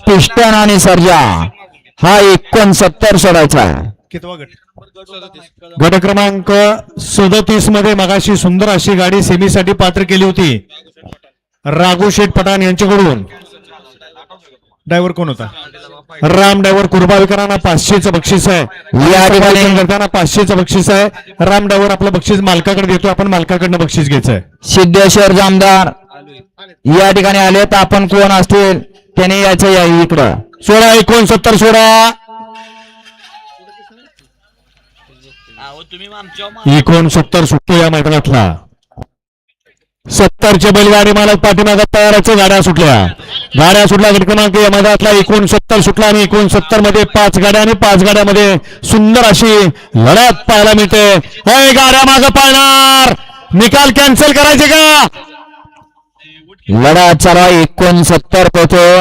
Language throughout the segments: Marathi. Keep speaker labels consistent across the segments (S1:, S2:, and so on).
S1: पिस्टन आणि सर्जा हा 69 सोडायचा आहे.
S2: कितवा गट क्रमांक 37 मध्ये मगाशी सुंदर अशी गाडी सेमीसाठी पात्र केली होती राघू शेठ पठाण यांच्याकडून. ड्रायव्हर कोण होता? राम ड्रायव्हर. कुर्बाविकरांना 500चं बक्षीस आहे.
S1: या ठिकाणी
S2: करताना 500चं बक्षीस आहे. राम ड्रायव्हर आपलं बक्षीस मालकाकडे देतो. आपण मालकाकडनं बक्षीस घ्यायचंय.
S1: सिद्धेश्वर जामदार या ठिकाणी आले तर आपण कोण असतील त्याने यायचं या इकडं.
S2: 69 सोळा 69 सुटतो या मैदानातला. 70चे बैलगाडी मालक पाठीमागं तयाराचं गाड्या सुटल्या. गट क्रमांक या मैदानातला 69 सुटला आणि 69 मध्ये 5 गाड्या आणि 5 गाड्यामध्ये सुंदर अशी लढत पाहायला मिळते. गाड्या मागं पाळणार. निकाल कॅन्सल करायचे का?
S1: लढत चालू 69 पोहोचे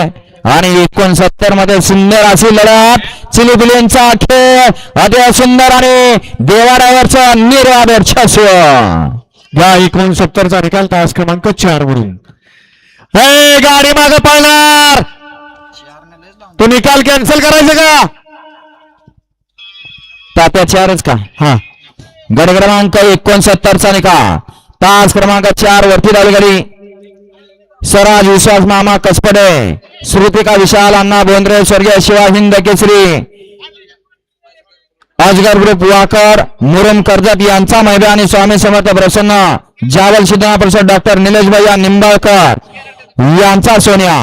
S1: आणि 69 मध्ये सुंदर अशी लढत. चिलीबिलींचा खेळ अतिशय सुंदर आणि देवाड्यावरचा निर्वाद वर्चस्व.
S2: या 69चा निकाल तास क्रमांक 4 वरून. गाडी मागे पाळणार. तो निकाल कॅन्सल करायचा का?
S1: तात्या 4च का?
S2: हा.
S1: गट क्रमांक 69चा निकाल तास क्रमांक 4 वरती धावली गाडी. स्वराज विश्वास मामा कसपडे, श्रुतिका विशाल अण्णा बोंद्रे, स्वर्गीय शिवा हिंद केसरी, अजगर ग्रुप वाकर, मुरुम कर्जत यांचा मैदानी स्वामी समर्थ प्रसन्न, जावल सिद्धना परिषद डॉक्टर निलेश भैया निंबाळकर यांचा सोन्या.